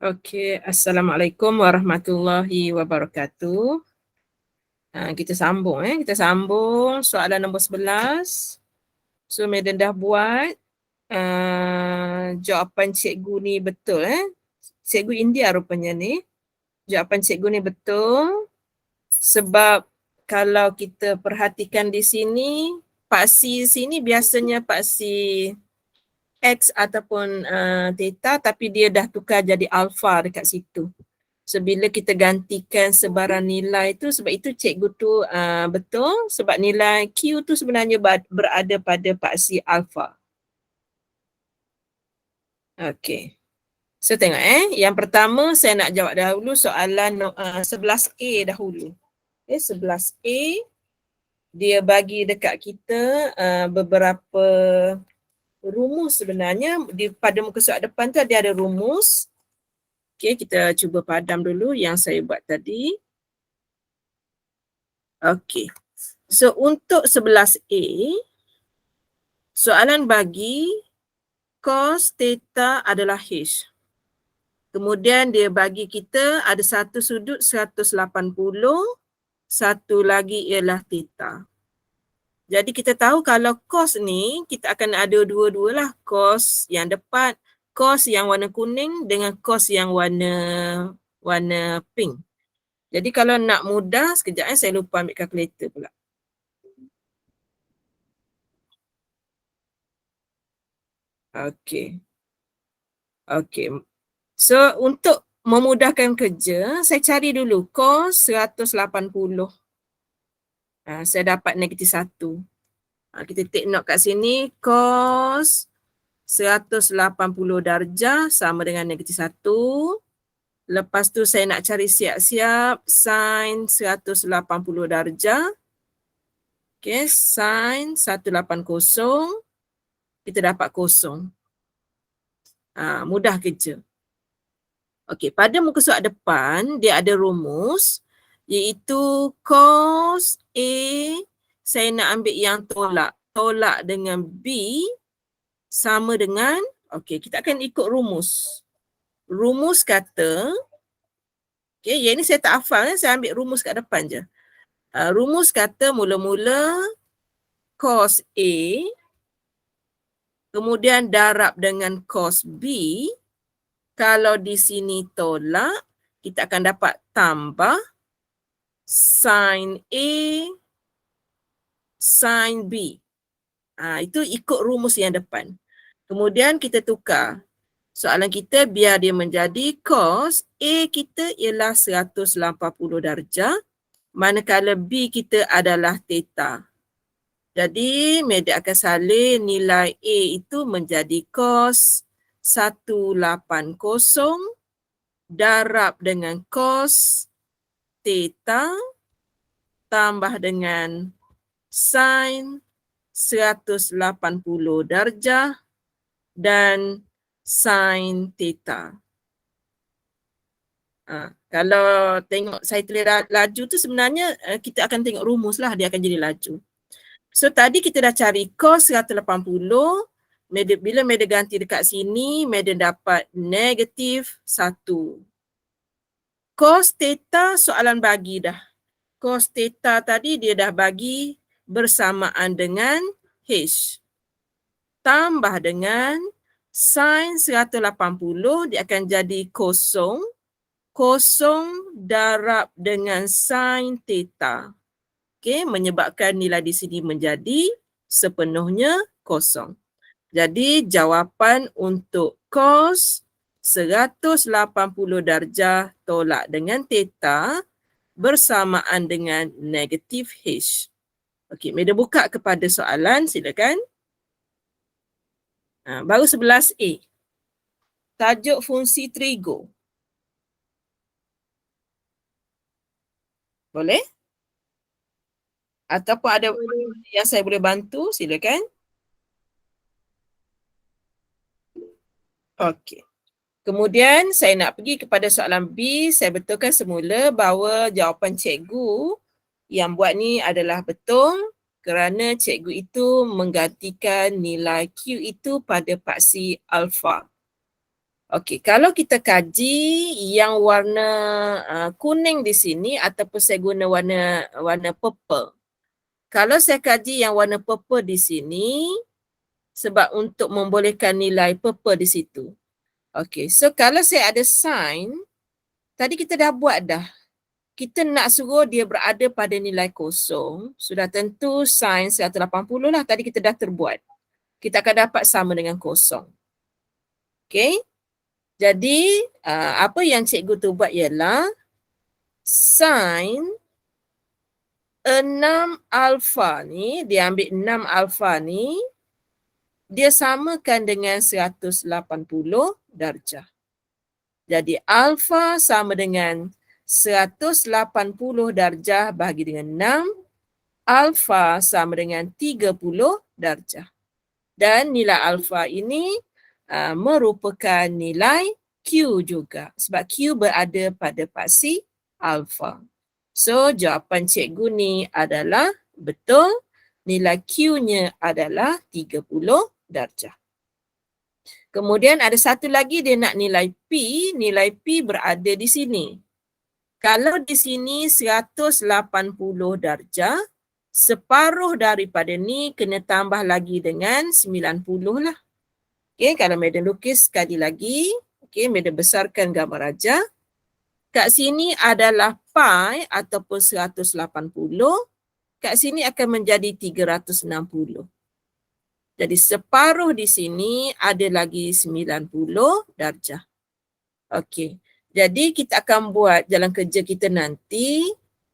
Okey, Assalamualaikum warahmatullahi wabarakatuh. Kita sambung kita sambung soalan nombor 11. So Madam dah buat jawapan cikgu ni betul Cikgu India rupanya ni. Jawapan cikgu ni betul sebab kalau kita perhatikan di sini, paksi sini biasanya paksi X ataupun theta, tapi dia dah tukar jadi alpha dekat situ. So bila kita gantikan sebarang nilai tu, sebab itu cikgu tu betul sebab nilai Q tu sebenarnya berada pada paksi alpha. Okey. So tengok yang pertama saya nak jawab dahulu soalan 11A dahulu. 11A dia bagi dekat kita beberapa rumus sebenarnya. Pada muka surat depan tu dia ada rumus. Okey, kita cuba padam dulu yang saya buat tadi. Okey. So untuk 11A, soalan bagi cos theta adalah H. Kemudian dia bagi kita ada satu sudut 180, satu lagi ialah theta. Jadi kita tahu kalau cos ni kita akan ada dua-dua lah, cos yang depan, cos yang warna kuning dengan cos yang warna pink. Jadi kalau nak mudah, sekejap saya lupa ambil kalkulator pula. Okey. So untuk memudahkan kerja, saya cari dulu cos 180. Saya dapat -1. Kita take note kat sini, cos 180 darjah sama dengan -1. Lepas tu saya nak cari siap-siap sin 180 darjah. Okay, sin 180, kita dapat kosong. Mudah kerja. Okey, pada muka surat depan dia ada rumus iaitu cos A, saya nak ambil yang tolak dengan B sama dengan, okey, kita akan ikut rumus. Rumus kata, okey, yang ni saya tak hafal saya ambil rumus kat depan je. Rumus kata mula-mula cos A kemudian darab dengan cos B. Kalau di sini tolak, kita akan dapat tambah sin A, sin B. Itu ikut rumus yang depan. Kemudian kita tukar. Soalan kita biar dia menjadi cos A kita ialah 180 darjah, manakala B kita adalah theta. Jadi, Madam akan salin nilai A itu menjadi cos 180 darab dengan cos theta tambah dengan sin 180 darjah dan sin theta. Kalau tengok saya tulis laju tu sebenarnya kita akan tengok rumus lah, dia akan jadi laju. So tadi kita dah cari cos 180, bila Madam ganti dekat sini, Madam dapat -1. Cos theta soalan bagi dah. Cos theta tadi dia dah bagi bersamaan dengan H. Tambah dengan sin 180, dia akan jadi kosong. Kosong darab dengan sin theta. Okey, menyebabkan nilai di sini menjadi sepenuhnya kosong. Jadi jawapan untuk cos 180 darjah tolak dengan theta bersamaan dengan negatif H. Okey, Madam buka kepada soalan, silakan. Baru 11A. Tajuk fungsi trigo. Boleh? Ataupun ada yang saya boleh bantu, silakan. Okey. Kemudian saya nak pergi kepada soalan B. Saya betulkan semula bahawa jawapan cikgu yang buat ni adalah betul kerana cikgu itu menggantikan nilai Q itu pada paksi alfa. Okey, kalau kita kaji yang warna kuning di sini ataupun saya guna warna purple. Kalau saya kaji yang warna purple di sini sebab untuk membolehkan nilai purple di situ. Okey, so kalau saya ada sign, tadi kita dah buat dah. Kita nak suruh dia berada pada nilai kosong, sudah tentu sign 180 lah, tadi kita dah terbuat. Kita akan dapat sama dengan kosong. Okey. Jadi, apa yang cikgu tu buat ialah sin 6 alfa ni, dia ambil 6 alfa ni, dia samakan dengan 180 darjah. Jadi, alfa sama dengan 180 darjah bahagi dengan 6, alfa sama dengan 30 darjah. Dan nilai alfa ini merupakan nilai Q juga sebab Q berada pada paksi alfa. So jawapan cikgu ni adalah betul, nilai Q-nya adalah 30 darjah. Kemudian ada satu lagi dia nak nilai P berada di sini. Kalau di sini 180 darjah, separuh daripada ni kena tambah lagi dengan 90 lah. Okey, kalau madam lukis sekali lagi, okey, madam besarkan gambar raja. Kat sini adalah pi ataupun 180. Kat sini akan menjadi 360. Jadi separuh di sini ada lagi 90 darjah. Okey. Jadi kita akan buat jalan kerja kita nanti.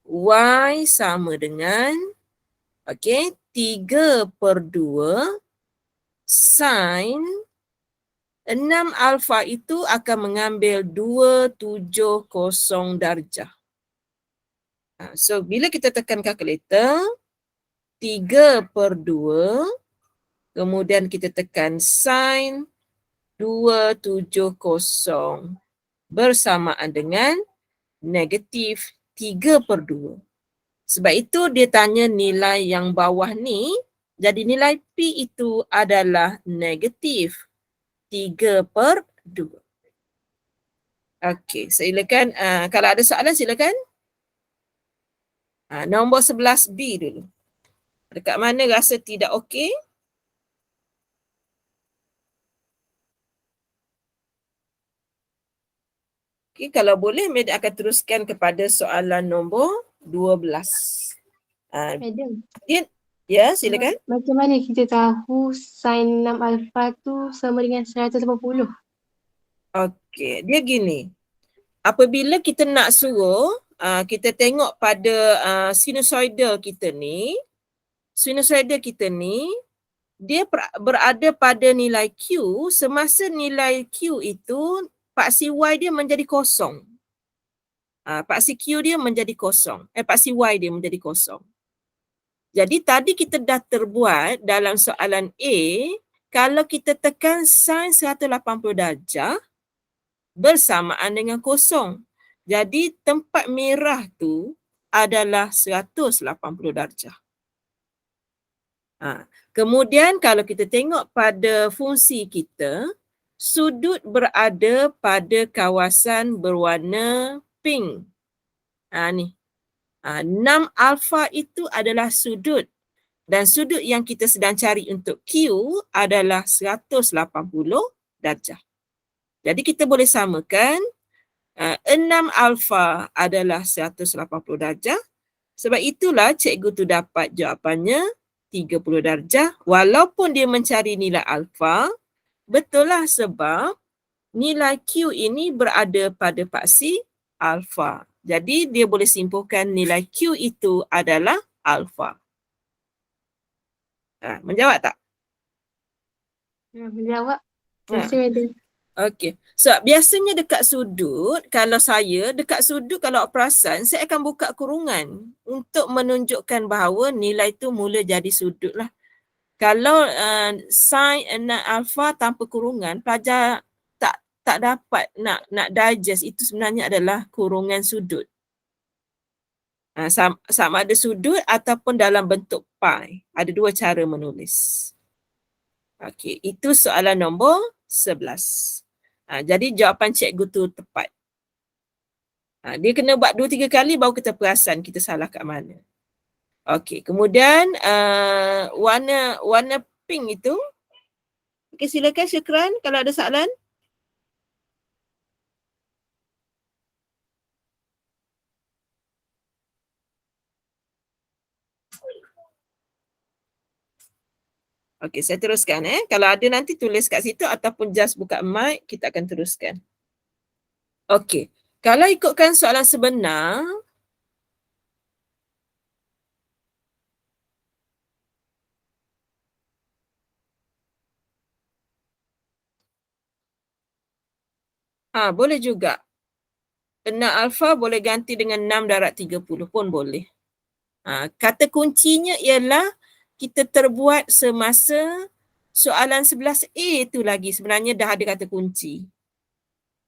Y sama dengan, okey, 3/2 sin 6 alfa itu akan mengambil 270 darjah. So, bila kita tekan kalkulator, 3/2, kemudian kita tekan sin 270 bersamaan dengan negatif 3/2. Sebab itu dia tanya nilai yang bawah ni, jadi nilai P itu adalah negatif 3/2. Okey, silakan. Kalau ada soalan silakan. Nombor 11B dulu. Dekat mana rasa tidak okey? Okey, kalau boleh Madam akan teruskan kepada soalan nombor 12. Madam. Ya, silakan. Macam mana kita tahu sin 6 alfa tu sama dengan 180? Okey, dia gini. Apabila kita nak suruh, kita tengok pada sinusoidal kita ni, dia berada pada nilai Q semasa nilai Q itu paksi Y dia menjadi kosong. Paksi Q dia menjadi kosong. Paksi Y dia menjadi kosong. Jadi tadi kita dah terbuat dalam soalan A, kalau kita tekan sin 180 darjah bersamaan dengan kosong. Jadi tempat merah tu adalah 180 darjah. Kemudian kalau kita tengok pada fungsi kita, sudut berada pada kawasan berwarna pink. Ni. 6 alfa itu adalah sudut. Dan sudut yang kita sedang cari untuk Q adalah 180 darjah. Jadi kita boleh samakan 6 alfa adalah 180 darjah. Sebab itulah cikgu tu dapat jawapannya 30 darjah. Walaupun dia mencari nilai alfa, betul lah sebab nilai Q ini berada pada paksi alfa. Jadi dia boleh simpulkan nilai Q itu adalah alfa. Menjawab tak? Menjawab. Terima kasih, Madam. Okey. So biasanya dekat sudut, kalau saya dekat sudut kalau perasan, saya akan buka kurungan untuk menunjukkan bahawa nilai tu mula jadi sudut lah. Kalau sin 6 alfa tanpa kurungan, pelajar tak dapat nak digest itu sebenarnya adalah kurungan sudut. Sama ada sudut ataupun dalam bentuk pi. Ada dua cara menulis. Okey, itu soalan nombor 11. Jadi jawapan cikgu tu tepat. Dia kena buat 2-3 kali baru kita perasan kita salah kat mana. Okey, kemudian warna pink itu. Okey, silakan Syukran kalau ada soalan. Okey, saya teruskan. Kalau ada nanti tulis kat situ ataupun just buka mic, kita akan teruskan. Okey, kalau ikutkan soalan sebenar, boleh juga. 6 alfa boleh ganti dengan 6 darab 30 pun boleh. Kata kuncinya ialah kita terbuat semasa soalan 11A tu lagi sebenarnya dah ada kata kunci.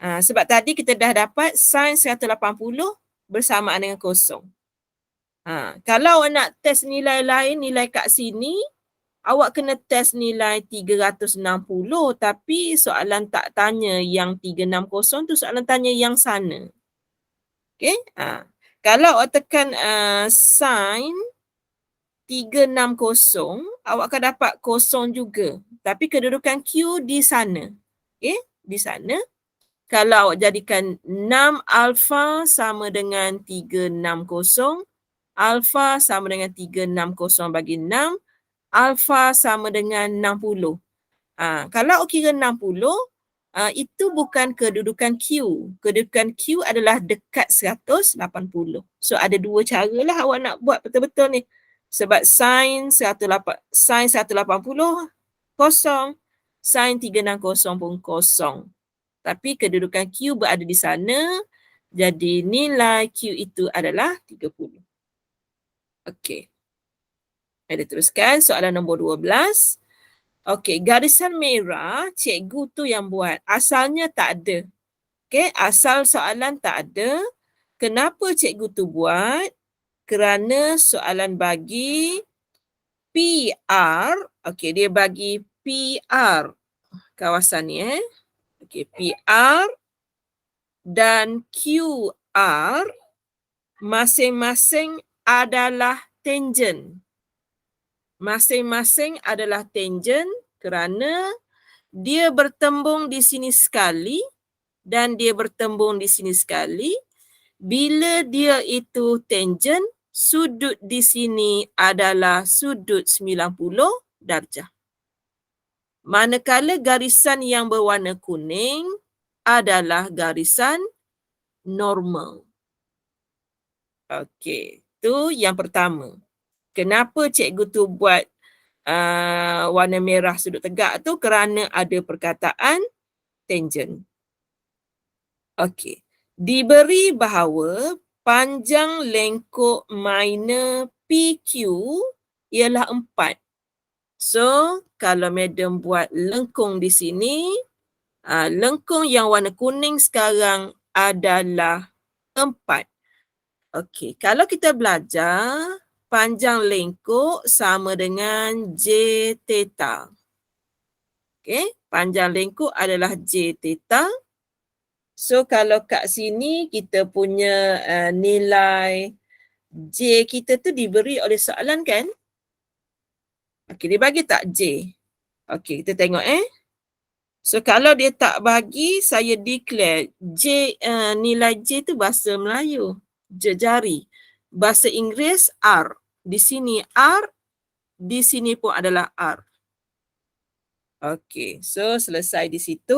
Sebab tadi kita dah dapat sin 180 bersamaan dengan kosong. Kalau awak nak test nilai lain, nilai kat sini, awak kena test nilai 360 tapi soalan tak tanya yang 360 tu, soalan tanya yang sana. Okay? Kalau awak tekan sin 360, awak akan dapat kosong juga. Tapi kedudukan Q di sana. Okay? Di sana. Kalau awak jadikan 6 alfa sama dengan 360, alfa sama dengan 360 bagi 6, alfa sama dengan 60. Kalau awak kira 60, itu bukan kedudukan Q. Kedudukan Q adalah dekat 180. So ada dua cara lah awak nak buat betul-betul ni. Sebab sin 180 kosong, sin 360 pun kosong. Tapi kedudukan Q berada di sana, jadi nilai Q itu adalah 30. Okey. Ada teruskan soalan nombor 12. Okey, garisan merah cikgu tu yang buat. Asalnya tak ada. Okey, asal soalan tak ada. Kenapa cikgu tu buat? Kerana soalan bagi PR. Okey, dia bagi PR kawasan ni Okey, PR dan QR masing-masing adalah tangent. Masing-masing adalah tangent kerana dia bertembung di sini sekali dan dia bertembung di sini sekali. Bila dia itu tangent, sudut di sini adalah sudut 90 darjah. Manakala garisan yang berwarna kuning adalah garisan normal. Okey, tu yang pertama. Kenapa cikgu tu buat warna merah sudut tegak tu? Kerana ada perkataan tangent. Okey. Diberi bahawa panjang lengkuk minor PQ ialah 4. So, kalau madam buat lengkung di sini, lengkung yang warna kuning sekarang adalah 4. Okey, kalau kita belajar, panjang lengkuk sama dengan J theta. Okey, panjang lengkuk adalah J theta. So kalau kat sini kita punya nilai J kita tu diberi oleh soalan kan? Okey, dia bagi tak J? Okey, kita tengok So kalau dia tak bagi, saya declare J, nilai J tu bahasa Melayu, jejari. Bahasa Inggeris R. Di sini R, di sini pun adalah R. Okey, so selesai di situ.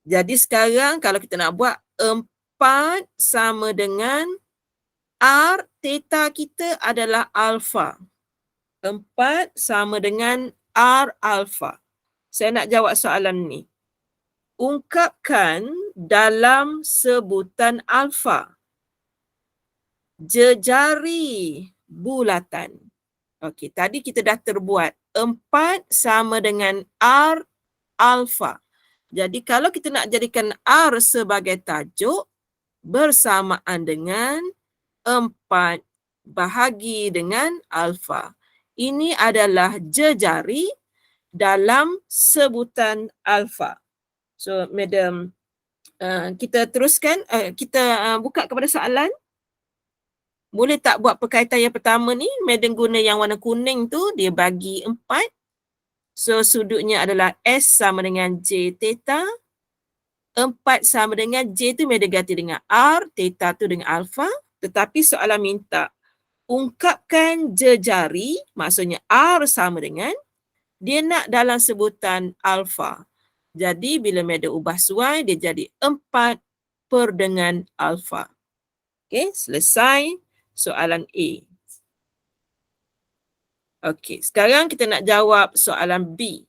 Jadi sekarang kalau kita nak buat 4 sama dengan R, theta kita adalah alpha. 4 sama dengan R alpha. Saya nak jawab soalan ni. Ungkapkan dalam sebutan alpha jejari bulatan. Okey, tadi kita dah terbuat 4 sama dengan R alpha. Jadi kalau kita nak jadikan R sebagai tajuk bersamaan dengan 4 bahagi dengan alfa. Ini adalah jejari dalam sebutan alfa. So, Madam, kita teruskan, kita buka kepada soalan. Boleh tak buat perkaitan yang pertama ni, Madam guna yang warna kuning tu, dia bagi 4. So, sudutnya adalah S sama dengan J theta. 4 sama dengan J tu Madam ganti dengan R, theta tu dengan alpha. Tetapi soalan minta, ungkapkan jejari, maksudnya R sama dengan, dia nak dalam sebutan alpha. Jadi, bila Madam ubah suai, dia jadi 4 per dengan alpha. Okay, selesai soalan A. Okey, sekarang kita nak jawab soalan B.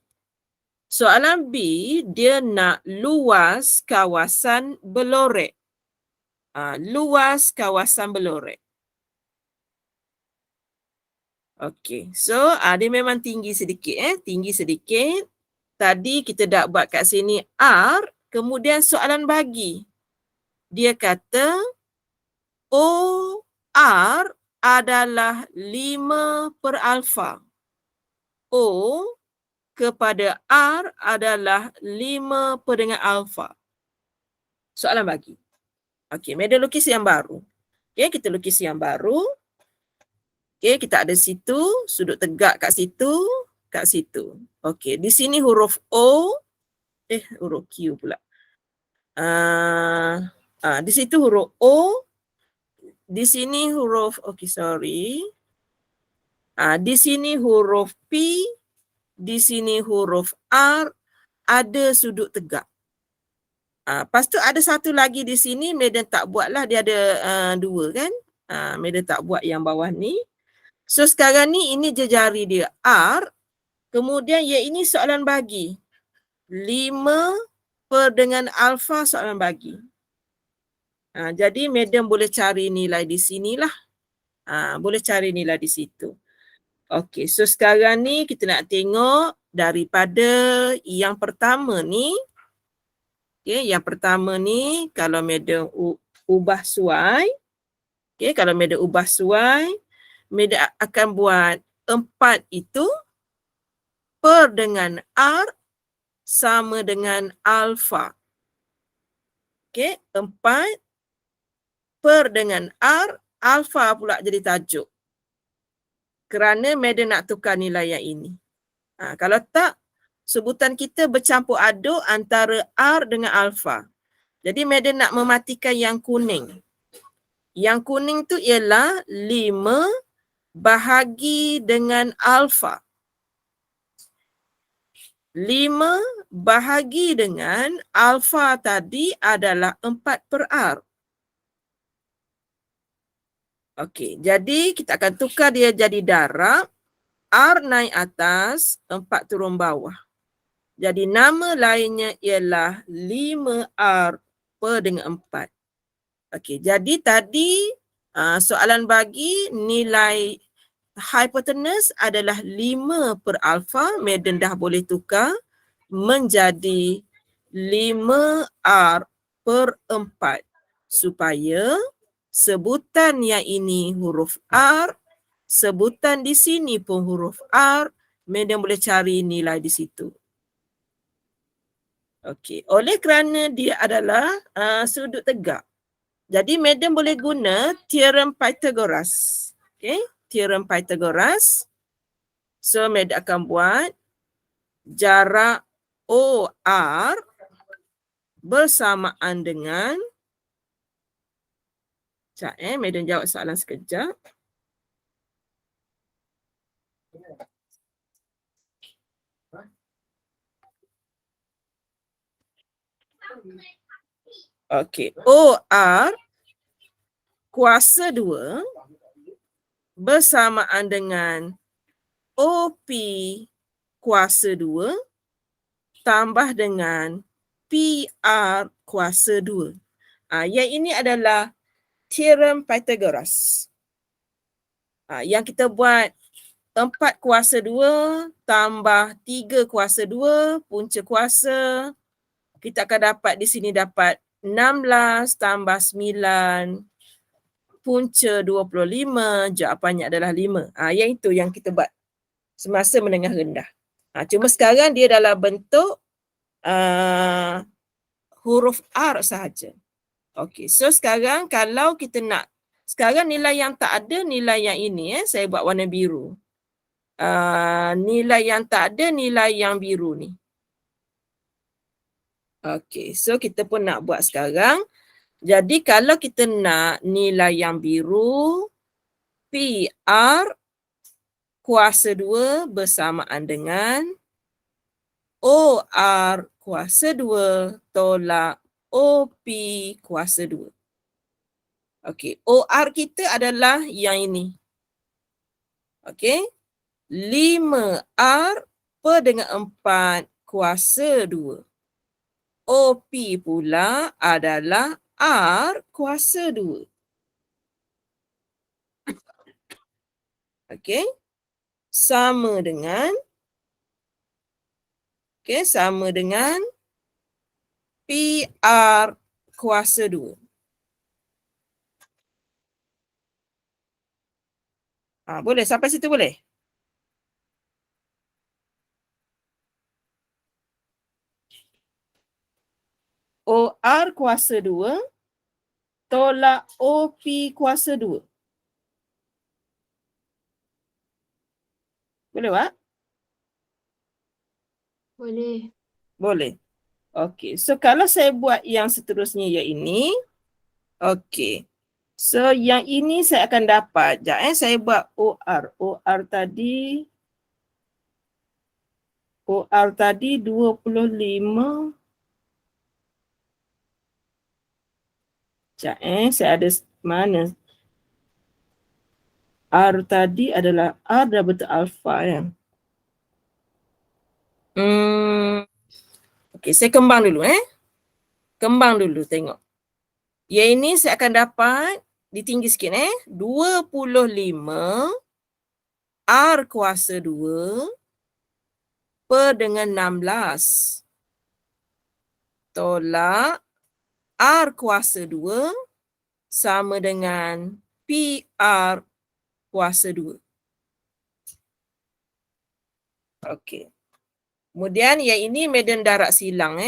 Soalan B, dia nak luas kawasan Belorek. Luas kawasan Belorek. Okey, so dia memang tinggi sedikit. Tinggi sedikit. Tadi kita dah buat kat sini R, kemudian soalan bagi. Dia kata OR adalah 5 per alfa. O kepada R adalah 5 per dengan alfa. Soalan bagi. Okey, Madam lukis yang baru. Okey, kita lukis yang baru. Okey, kita ada situ, sudut tegak kat situ, kat situ. Okey, di sini huruf O, huruf Q pula. Di situ huruf O, di sini huruf, di sini huruf P, di sini huruf R, ada sudut tegak. Lepas tu ada satu lagi di sini, Madam tak buat lah, dia ada 2 kan. Madam tak buat yang bawah ni. So sekarang ni ini jejari dia R, kemudian ini soalan bagi. 5 per dengan alfa soalan bagi. Jadi Madam boleh cari nilai di sinilah. Boleh cari nilai di situ. Okey, so sekarang ni kita nak tengok daripada yang pertama ni. Okey, yang pertama ni kalau Madam ubah suai. Okey, kalau Madam ubah suai, Madam akan buat 4 itu per dengan R sama dengan alfa. Okey, 4 per dengan R, alfa pula jadi tajuk. Kerana Madam nak tukar nilai yang ini. Kalau tak, sebutan kita bercampur aduk antara R dengan alfa. Jadi Madam nak mematikan yang kuning. Yang kuning tu ialah 5 bahagi dengan alfa. 5 bahagi dengan alfa tadi adalah 4 per R. Okey, jadi kita akan tukar dia jadi darab. R naik atas, 4 turun bawah. Jadi nama lainnya ialah 5R per dengan 4. Okey, jadi tadi soalan bagi nilai hypotenuse adalah 5 per alfa. Madam dah boleh tukar menjadi 5R per 4. Supaya sebutan yang ini huruf R, sebutan di sini pun huruf R, Madam boleh cari nilai di situ. Okey, oleh kerana dia adalah sudut tegak. Jadi Madam boleh guna teorem Pythagoras. Okey, teorem Pythagoras. So Madam akan buat jarak OR bersamaan dengan, Madam jawab soalan sekejap. Okey, OR kuasa 2 bersamaan dengan OP kuasa 2 tambah dengan PR kuasa 2. Yang ini adalah teorem Pythagoras. Yang kita buat 4 kuasa 2 tambah 3 kuasa 2 punca kuasa. Kita akan dapat di sini dapat 16 tambah 9 punca 25, jawapannya adalah 5. Yang itu yang kita buat semasa menengah rendah. Cuma sekarang dia dalam bentuk huruf R sahaja. Okey, so sekarang kalau kita nak, sekarang nilai yang tak ada, nilai yang ini saya buat warna biru. Nilai yang tak ada, nilai yang biru ni. Okey, so kita pun nak buat sekarang. Jadi kalau kita nak nilai yang biru, PR kuasa 2 bersamaan dengan OR kuasa 2 tolak OP kuasa 2. Okey, OR kita adalah yang ini. Okey, 5R per dengan 4 kuasa 2. OP pula adalah R kuasa 2. Okey, sama dengan PR kuasa 2. Boleh? Sampai situ boleh? OR kuasa 2 tolak OP kuasa 2. Boleh, Wak? Boleh. Boleh. Okey, so kalau saya buat yang seterusnya yang ini, okey. So yang ini saya akan dapat, saya buat OR. OR tadi 25. Saya ada mana? R tadi adalah R dah betul alfa ya. Okey, saya kembang dulu Kembang dulu tengok. Yang ini saya akan dapat ditinggi sikit 25 R kuasa 2 per dengan 16 tolak R kuasa 2 sama dengan PR kuasa 2. Okey. Kemudian yang ini medan darat silang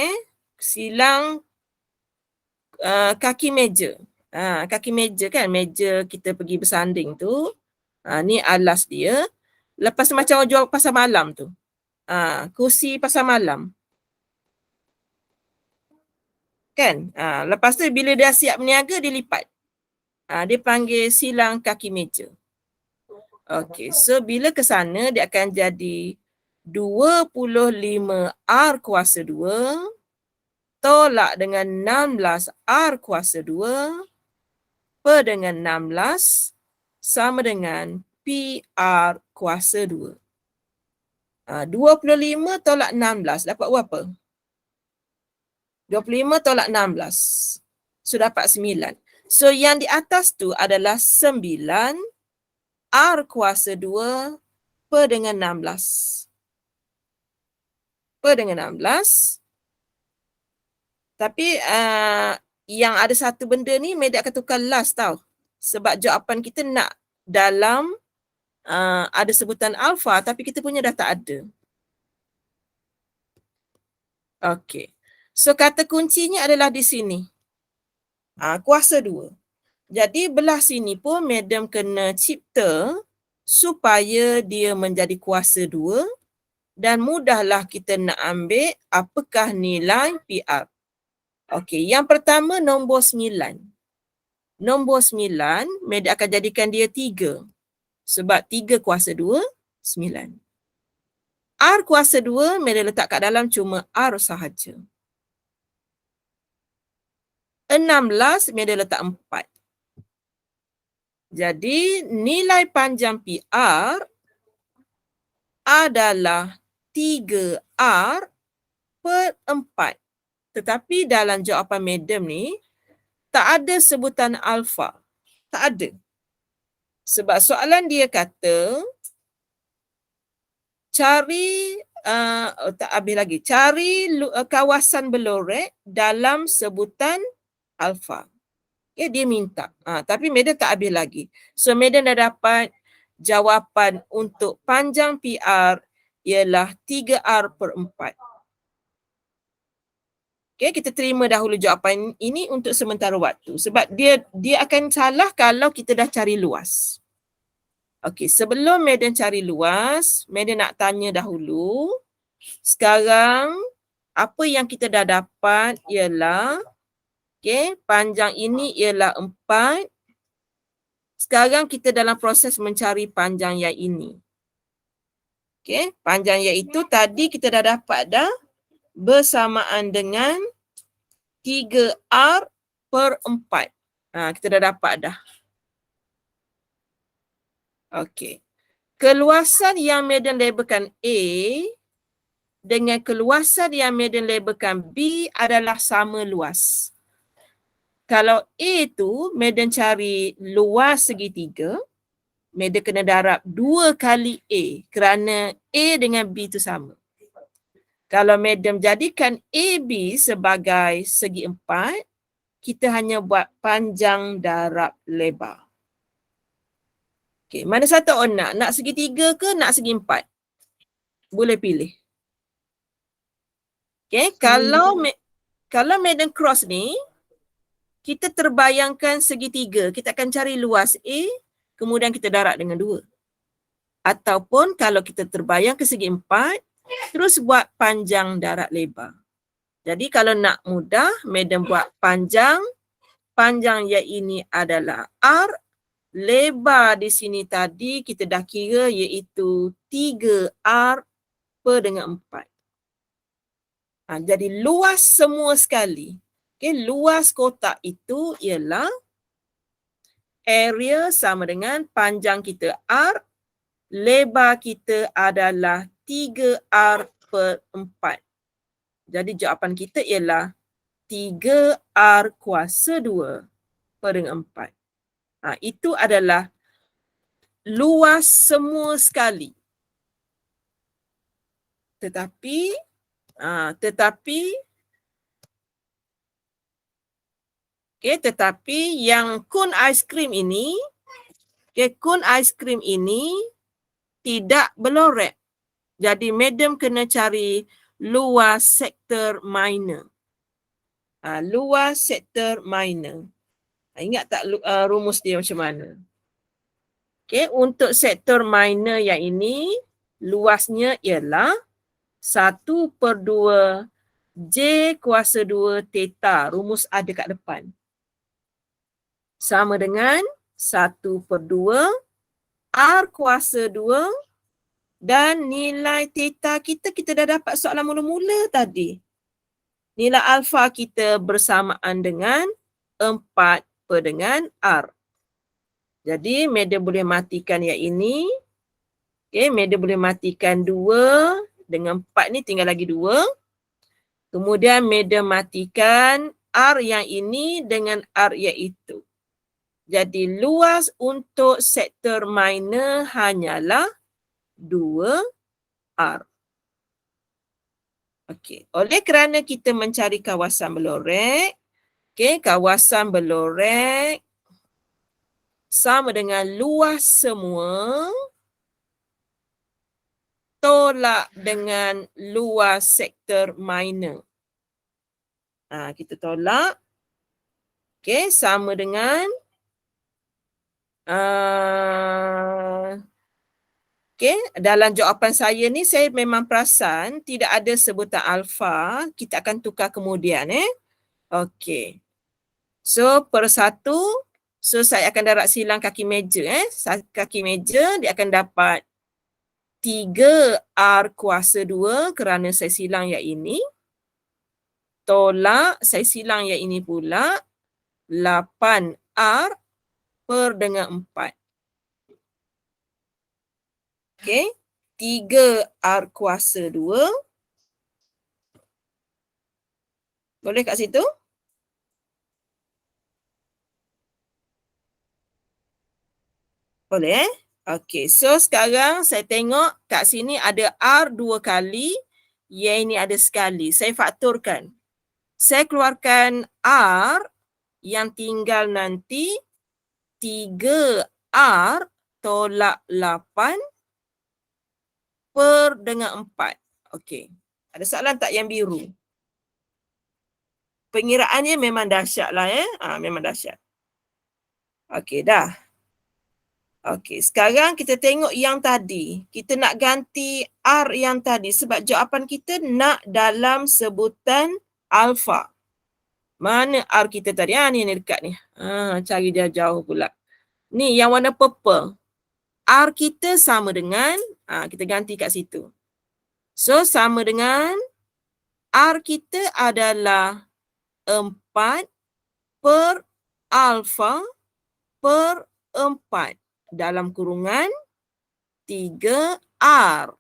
silang kaki meja. Kaki meja kan, meja kita pergi bersanding tu. Ni alas dia. Lepas tu macam jual pasar malam tu. Kursi pasar malam. Kan? Lepas tu bila dia siap berniaga, dia lipat. Dia panggil silang kaki meja. Okey, so bila ke sana dia akan jadi 25 R kuasa 2 tolak dengan 16 R kuasa 2 per dengan 16 sama dengan PR kuasa 2. 25 tolak 16 dapat berapa? 25 tolak 16. So dapat 9. So yang di atas tu adalah 9 R kuasa 2 per dengan 16. Per dengan 16. Tapi yang ada satu benda ni Medik akan tukar last tau. Sebab jawapan kita nak dalam ada sebutan alfa tapi kita punya dah tak ada. Okey. So kata kuncinya adalah di sini. Kuasa 2. Jadi belah sini pun Madam kena cipta supaya dia menjadi kuasa 2 dan mudahlah kita nak ambil apakah nilai PR. Okey, yang pertama nombor 9. Nombor 9, Madam akan jadikan dia 3. Sebab 3 kuasa 2, 9. R kuasa 2, Madam letak kat dalam cuma R sahaja. 16, Madam letak 4. Jadi nilai panjang PR adalah 3R per 4. Tetapi dalam jawapan Madam ni, tak ada sebutan alfa. Tak ada. Sebab soalan dia kata, cari, tak habis lagi, cari kawasan belorek dalam sebutan alfa. Okay, dia minta. Tapi Medan tak habis lagi. So Medan dah dapat jawapan untuk panjang PR ialah 3R/4. Okay, kita terima dahulu jawapan ini untuk sementara waktu. Sebab dia akan salah kalau kita dah cari luas. Okay, sebelum Medan cari luas, Medan nak tanya dahulu. Sekarang, apa yang kita dah dapat ialah, okay, panjang ini ialah 4. Sekarang kita dalam proses mencari panjang yang ini. Okay, panjang yang itu tadi kita dah dapat dah bersamaan dengan 3R/4. Kita dah dapat dah. Okey. Keluasan yang Medan labelkan A dengan keluasan yang Medan labelkan B adalah sama luas. Kalau A tu Medan cari luas segitiga, Medan kena darab 2 kali A kerana A dengan B tu sama. Kalau Medan jadikan AB sebagai segi 4, kita hanya buat panjang darab lebar. Okay, mana satu awak nak? Nak segitiga ke nak segi 4? Boleh pilih. Okay, kalau Medan cross ni, kita terbayangkan segitiga. Kita akan cari luas A, kemudian kita darab dengan 2. Ataupun kalau kita terbayang ke segi 4, terus buat panjang darab lebar. Jadi kalau nak mudah, Medan buat panjang yang ini adalah R, lebar di sini tadi kita dah kira iaitu 3R/4. Jadi luas semua sekali. Okay, luas kotak itu ialah area sama dengan panjang kita R, lebar kita adalah 3R/4. Jadi jawapan kita ialah 3R²/4. Itu adalah luas semua sekali. Tetapi yang kun aiskrim ini, kun aiskrim ini tidak berlorek. Jadi Madam kena cari luas sektor minor. Luas sektor minor. Ingat tak rumus dia macam mana? Okay, untuk sektor minor yang ini, luasnya ialah 1/2 J²2 theta. Rumus ada kat depan. Sama dengan 1/2 R²2 dan nilai theta kita dah dapat soalan mula-mula tadi. Nilai alfa kita bersamaan dengan 4/R. Jadi Madam boleh matikan yang ini. Okay, Madam boleh matikan 2 dengan 4 ni tinggal lagi 2. Kemudian Madam matikan R yang ini dengan R yang itu. Jadi luas untuk sektor minor hanyalah 2R. Okey, oleh kerana kita mencari kawasan berlorek, kawasan berlorek sama dengan luas semua tolak dengan luas sektor minor. Kita tolak. Sama dengan dalam jawapan saya ni saya memang perasan tidak ada sebutan alfa. Kita akan tukar kemudian. So per satu, so saya akan darab silang kaki meja. Kaki meja dia akan dapat 3R²2 kerana saya silang yang ini. Tolak, saya silang yang ini pula. 8R/4. 3R²2. Boleh kat situ? Boleh so sekarang saya tengok kat sini ada R 2 kali, yang ini ada sekali. Saya faktorkan. Saya keluarkan R Yang tinggal nanti 3R tolak 8 per dengan 4. Okey. Ada soalan tak yang biru? Pengiraannya memang dahsyat lah memang dahsyat. Okey, dah. Okey, sekarang kita tengok yang tadi. Kita nak ganti R yang tadi sebab jawapan kita nak dalam sebutan alfa. Mana R kita tadi? Ni dekat ni. Cari dia jauh pula. Ni yang warna purple. R kita sama dengan, kita ganti kat situ. So, sama dengan R kita adalah 4 per alfa per 4 dalam kurungan 3R.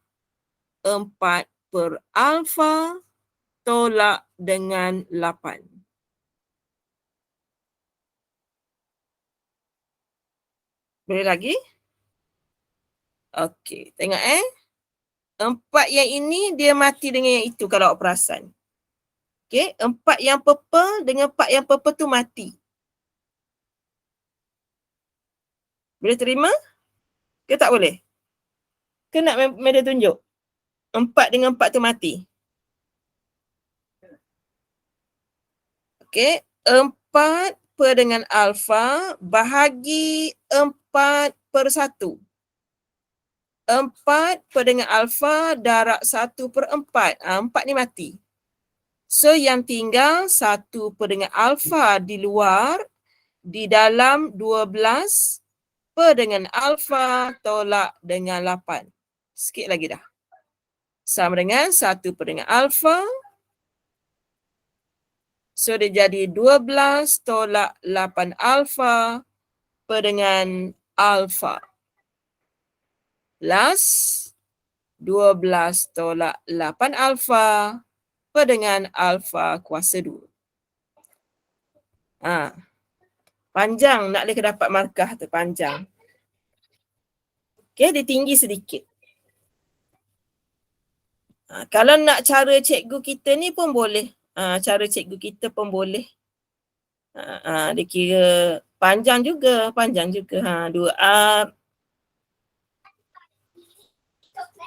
4 per alfa tolak dengan 8. Boleh lagi? Okey, tengok 4 yang ini dia mati dengan yang itu kalau awak perasan. Okey, 4 yang purple dengan 4 yang purple tu mati. Boleh terima? Ke tak boleh? Ke nak Meda tunjuk? 4 dengan 4 tu mati. Okey, 4 per dengan alfa bahagi 4 per 1. 4 per dengan alfa darab 1 per 4. 4 ni mati. So yang tinggal 1 per dengan alfa di luar, di dalam 12 per dengan alfa tolak dengan 8. Sikit lagi dah. Sama dengan 1 per dengan alfa. So dia jadi 12 tolak 8 alfa per dengan alfa. Plus 12 tolak 8 alfa per dengan alfa kuasa 2. Panjang, nak boleh dapat markah tu, panjang. Okey, dia tinggi sedikit. Kalau nak cara cikgu kita ni pun boleh. Cara cikgu kita pun boleh. Dia kira panjang juga. 2R.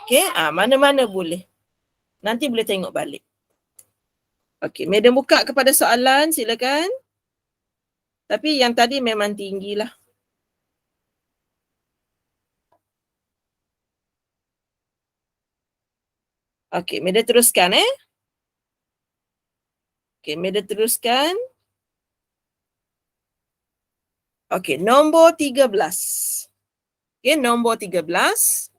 Okey, mana-mana boleh. Nanti boleh tengok balik. Okey, Madam buka kepada soalan, silakan. Tapi yang tadi memang tinggilah. Okey, Madam teruskan Okey, Madam teruskan. Okey, nombor 13. Okey, nombor 13.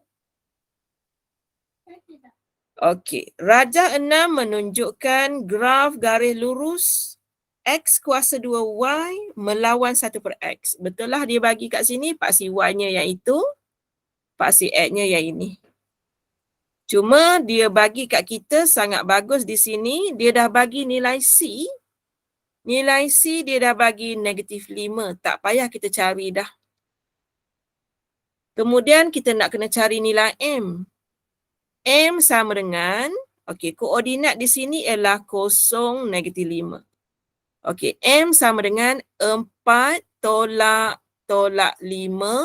Okey, Raja 6 menunjukkan graf garis lurus X kuasa 2Y melawan 1 per X. Betul lah dia bagi kat sini paksi Y-nya yang itu, paksi X-nya yang ini. Cuma dia bagi kat kita sangat bagus di sini, dia dah bagi nilai C. Nilai C dia dah bagi -5, tak payah kita cari dah. Kemudian kita nak kena cari nilai M. M sama dengan, koordinat di sini ialah 0, -5. Okey, M sama dengan 4 tolak 5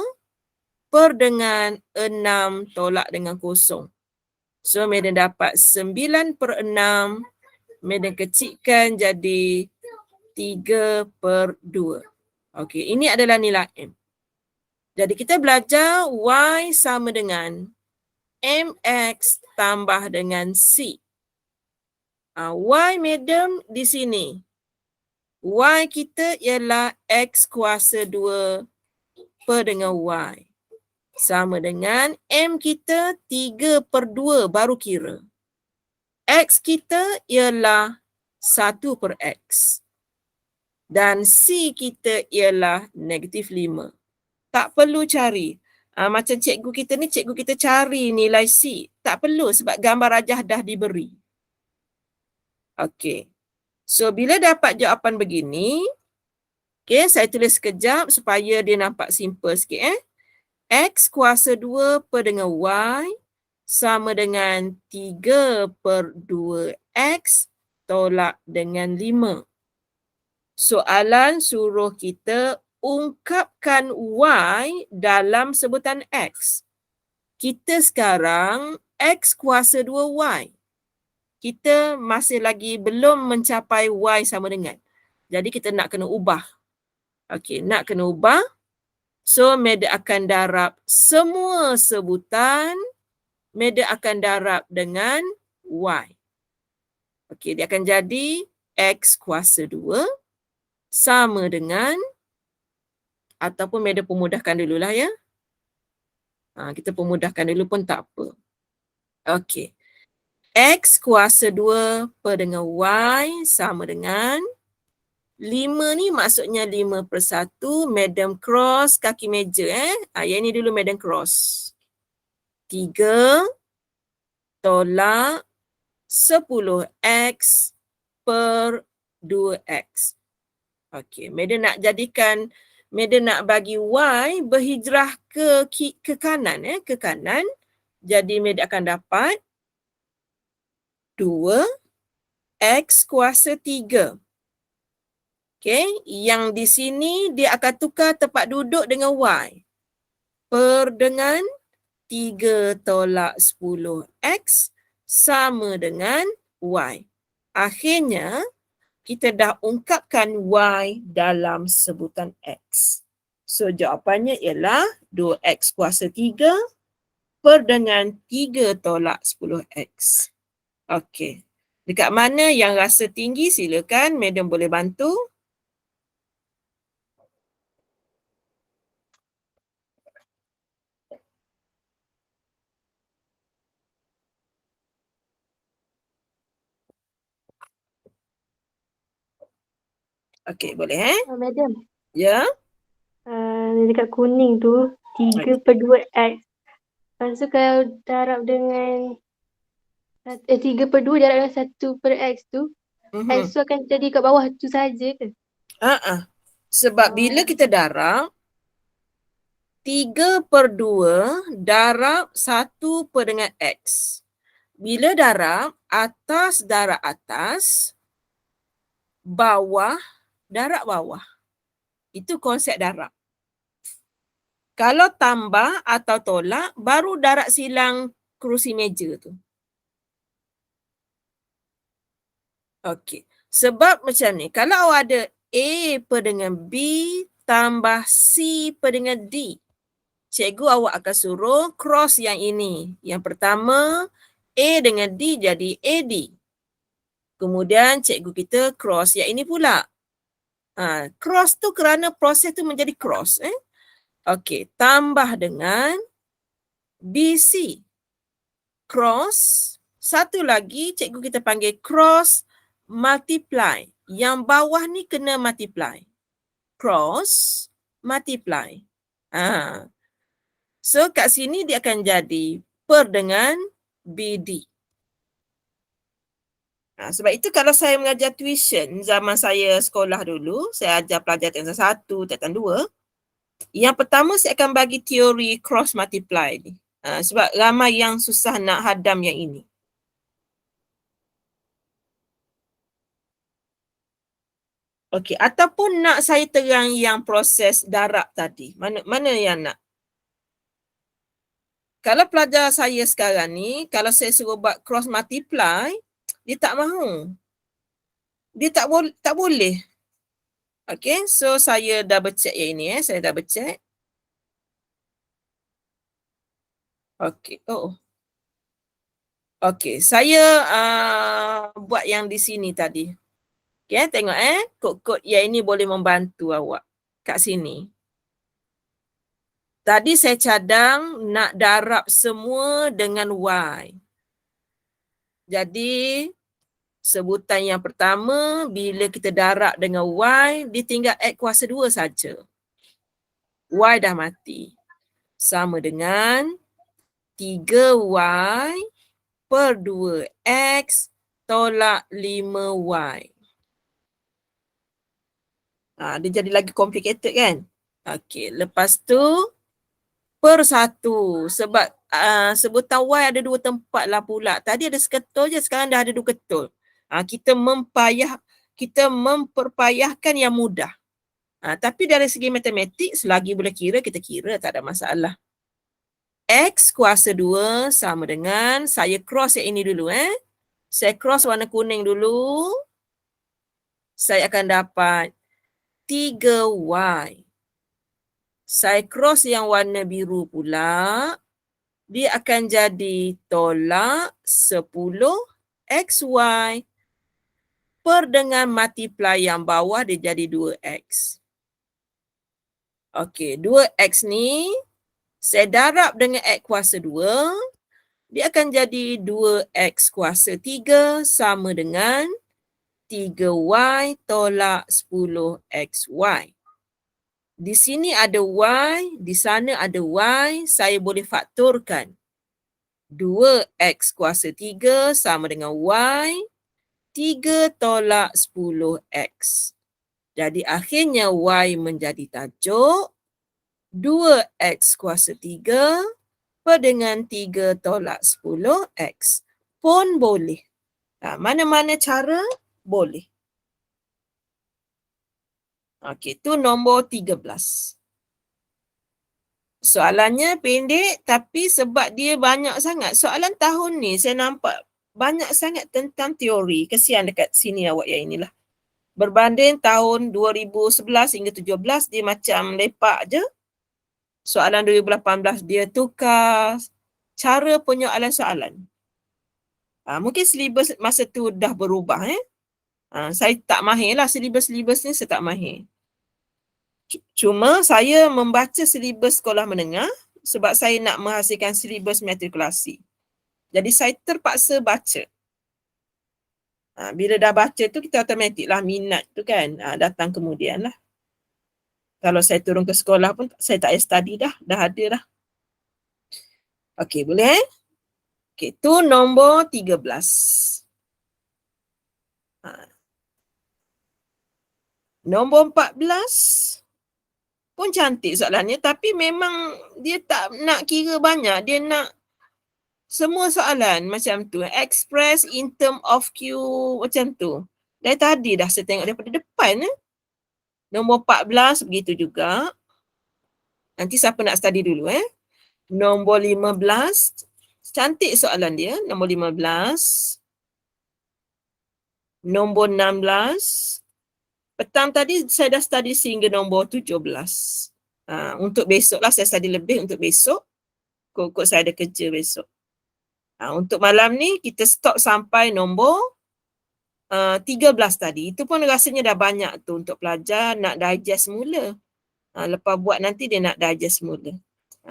per dengan 6 tolak dengan 0. So, Madam dapat 9 per 6. Madam kecilkan jadi 3 per 2. Okey, ini adalah nilai M. Jadi, kita belajar Y sama dengan MX tambah dengan C. Y, Madam, di sini. Y kita ialah X kuasa 2 per dengan Y. Sama dengan M kita 3 per 2 baru kira. X kita ialah 1 per X. Dan C kita ialah -5. Tak perlu cari. Macam cikgu kita ni, cikgu kita cari nilai C. Tak perlu sebab gambar rajah dah diberi. Okey. So, bila dapat jawapan begini, saya tulis sekejap supaya dia nampak simple sikit. X kuasa 2 per dengan Y sama dengan 3 per 2X tolak dengan 5. Soalan suruh kita ungkapkan Y dalam sebutan X. Kita sekarang X kuasa 2Y. Kita masih lagi belum mencapai Y sama dengan. Jadi kita nak kena ubah. Okey, nak kena ubah. So, Meda akan darab semua sebutan, Meda akan darab dengan Y. Okey, dia akan jadi X kuasa 2 sama dengan, ataupun Meda pemudahkan dululah ya. Kita pemudahkan dulu pun tak apa. Okey. X kuasa 2 per dengan Y sama dengan 5 ni maksudnya 5/1 Madam cross kaki meja yang ni dulu Madam cross. 3 tolak 10X per 2X. Okey, Madam nak jadikan, Madam nak bagi Y berhijrah ke kanan ke kanan. Jadi Madam akan dapat 2X kuasa 3. Okey, yang di sini dia akan tukar tempat duduk dengan Y. Per dengan 3 tolak 10X sama dengan Y. Akhirnya, kita dah ungkapkan Y dalam sebutan X. So, jawapannya ialah 2X kuasa 3 per dengan 3 tolak 10X. Okey. Dekat mana yang rasa tinggi silakan, Madam boleh bantu. Okey, boleh Madam, Ya. dekat kuning tu 3 per 2X. Lepas tu kalau darab dengan 3 per 2 darab dengan 1 per X tu, X tu akan jadi kat bawah tu saja ke? Sebab bila kita darab 3 per 2 darab 1 per dengan X. Bila darab, atas darab atas, bawah darab bawah. Itu konsep darab. Kalau tambah atau tolak, baru darab silang kerusi meja tu. Okey. Sebab macam ni, kalau awak ada A per dengan B tambah C per dengan D, cikgu awak akan suruh cross yang ini. Yang pertama, A dengan D jadi AD. Kemudian cikgu kita cross yang ini pula. Cross tu kerana proses tu menjadi cross. Okey, tambah dengan BC. Cross. Satu lagi cikgu kita panggil cross multiply. Yang bawah ni kena multiply. Cross multiply. So kat sini dia akan jadi per dengan BD. Sebab itu kalau saya mengajar tuition zaman saya sekolah dulu, saya ajar pelajar tingkatan 1, tingkatan 2. Yang pertama saya akan bagi teori cross multiply ni. Sebab ramai yang susah nak hadam yang ini. Okey, ataupun nak saya terang yang proses darab tadi. Mana yang nak? Kalau pelajar saya sekarang ni, kalau saya suruh buat cross multiply, dia tak mahu. Dia tak boleh. Okey, so saya double check yang ini saya double check. Okey, Okey, saya buat yang di sini tadi. Okey, tengok kod-kod yang ini boleh membantu awak kat sini. Tadi saya cadang nak darab semua dengan Y. Jadi, sebutan yang pertama, bila kita darab dengan Y, dia tinggal X kuasa 2 saja. Y dah mati. Sama dengan 3Y per 2X tolak 5Y. Dia jadi lagi complicated kan? Okey, lepas tu per 1. Sebab sebutan Y ada 2 tempat lah pula. Tadi ada seketul je, sekarang dah ada 2 ketul. Kita kita memperpayahkan yang mudah. Tapi dari segi matematik, selagi boleh kira, kita kira, tak ada masalah. X kuasa 2 sama dengan, saya cross yang ini dulu. Saya cross warna kuning dulu. Saya akan dapat 3Y. Saya cross yang warna biru pula. Dia akan jadi tolak 10XY. Per dengan multiply yang bawah dia jadi 2X. Okey, 2X ni saya darab dengan X kuasa 2. Dia akan jadi 2X kuasa 3 sama dengan 3Y tolak 10XY. Di sini ada Y, di sana ada Y, saya boleh faktorkan. 2X kuasa 3 sama dengan Y, 3 tolak 10X. Jadi akhirnya Y menjadi tajuk 2X kuasa 3 per dengan 3 tolak 10X. Pun boleh. Mana-mana cara boleh. Okey, tu nombor 13. Soalannya pendek tapi sebab dia banyak sangat. Soalan tahun ni saya nampak banyak sangat tentang teori. Kesian dekat sini awak yang inilah. Berbanding tahun 2011 hingga 17 dia macam lepak je. Soalan 2018 dia tukar cara penyoalan soalan. Mungkin silibus masa tu dah berubah. Saya tak mahir lah silibus-silibus ni, saya tak mahir. Cuma saya membaca silibus sekolah menengah sebab saya nak menghasilkan silibus matrikulasi. Jadi saya terpaksa baca. Bila dah baca tu kita automatik lah minat tu kan datang kemudian lah. Kalau saya turun ke sekolah pun saya tak payah study dah ada dah. Okey, boleh Okey, tu nombor 13. Nombor 14 pun cantik soalannya tapi memang dia tak nak kira banyak, dia nak semua soalan macam tu. Express in term of Q macam tu. Dari tadi dah saya tengok daripada depan. Nombor 14 begitu juga. Nanti siapa nak study dulu Nombor 15. Cantik soalan dia. Nombor 15. Nombor 16. Petang tadi saya dah study sehingga nombor 17. Untuk besok lah saya study lebih untuk besok. Kok saya ada kerja besok. Untuk malam ni kita stop sampai nombor 13 tadi. Itu pun rasanya dah banyak tu untuk pelajar nak digest mula. Lepas buat nanti dia nak digest mula.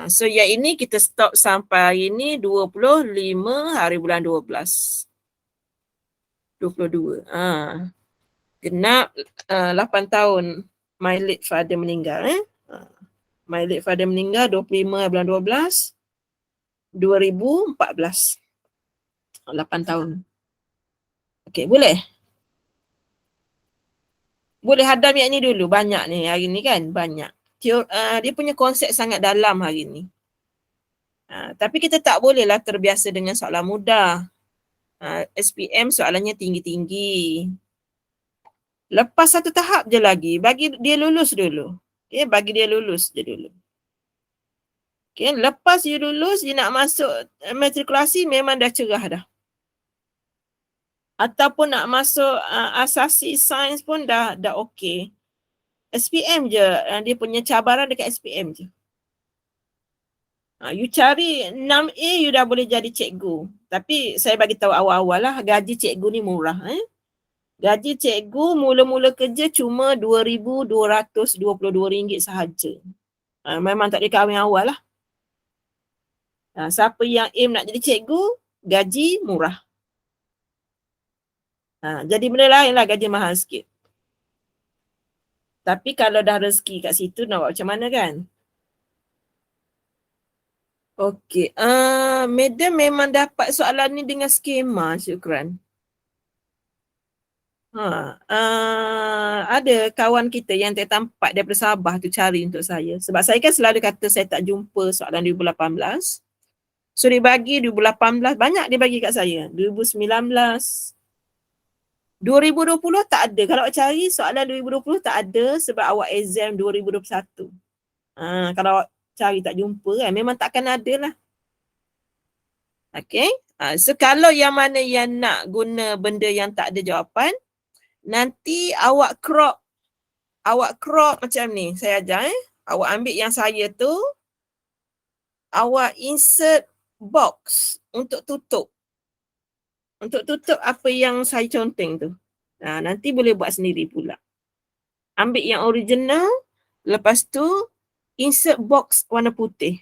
So yang ini kita stop sampai hari ni 25 hari bulan 12. 22. Genap 8 tahun my late father meninggal. My late father meninggal 25 bulan 12 2014. 8 tahun. Okey, boleh? Boleh hadam yang ni dulu. Banyak ni hari ni kan? Banyak. Dia punya konsep sangat dalam hari ni. Tapi kita tak bolehlah terbiasa dengan soalan mudah. SPM soalannya tinggi-tinggi. Lepas satu tahap je lagi, bagi dia lulus dulu. Okay, bagi dia lulus je dulu. Okay, lepas dia lulus, dia nak masuk matrikulasi memang dah cerah dah. Ataupun nak masuk asasi sains pun dah okey. SPM je, dia punya cabaran dekat SPM je. You cari 6A, you dah boleh jadi cikgu. Tapi saya bagi tahu awal-awal lah, gaji cikgu ni murah. Gaji cikgu mula-mula kerja cuma RM2,222 sahaja. Memang tak ada kahwin awal lah. Siapa yang aim nak jadi cikgu, gaji murah. Jadi benda lain lah gaji mahal sikit. Tapi kalau dah rezeki kat situ nak buat macam mana kan? Okey, madam memang dapat soalan ni dengan skema, syukran. Ada kawan kita yang tertampak daripada Sabah tu cari untuk saya. Sebab saya kan selalu kata saya tak jumpa soalan 2018. So dia bagi 2018, banyak dia bagi kat saya. 2019. 2020 tak ada. Kalau awak cari soalan 2020 tak ada sebab awak exam 2021. Kalau awak cari tak jumpa kan, memang takkan ada lah. Okay. So kalau yang mana yang nak guna benda yang tak ada jawapan, nanti awak crop macam ni. Saya ajar Awak ambil yang saya tu, awak insert box untuk tutup. Untuk tutup apa yang saya conteng tu. Nanti boleh buat sendiri pula. Ambil yang original, lepas tu insert box warna putih.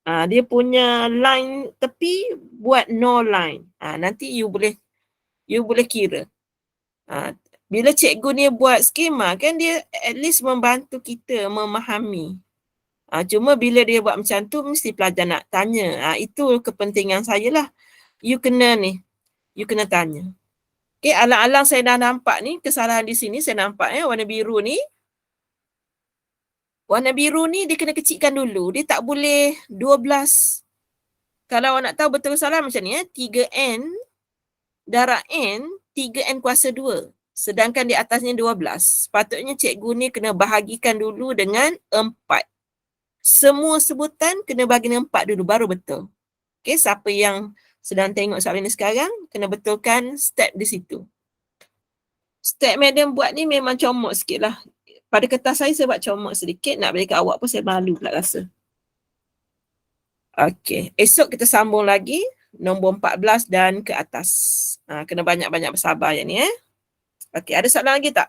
Dia punya line tepi buat no line. Nanti you boleh kira. Bila cikgu ni buat skema kan, dia at least membantu kita memahami. Cuma bila dia buat macam tu, mesti pelajar nak tanya. Itu kepentingan saya lah. You kena tanya. Okay, alang-alang saya dah nampak ni, kesalahan di sini saya nampak warna biru ni. Warna biru ni dia kena kecilkan dulu. Dia tak boleh 12. Kalau awak nak tahu betul salah macam ni 3N darab N, 3N kuasa 2. Sedangkan di atasnya 12. Sepatutnya cikgu ni kena bahagikan dulu dengan 4. Semua sebutan kena bagi 4 dulu baru betul. Okay, siapa yang sedang tengok soalan ni sekarang, kena betulkan step di situ. Step madam buat ni memang comot sikit lah. Pada kertas saya buat comot sedikit, nak bagi kat awak pun saya malu pula rasa. Okay, esok kita sambung lagi nombor 14 dan ke atas. Kena banyak-banyak bersabar yang ni Okay, ada soalan lagi tak?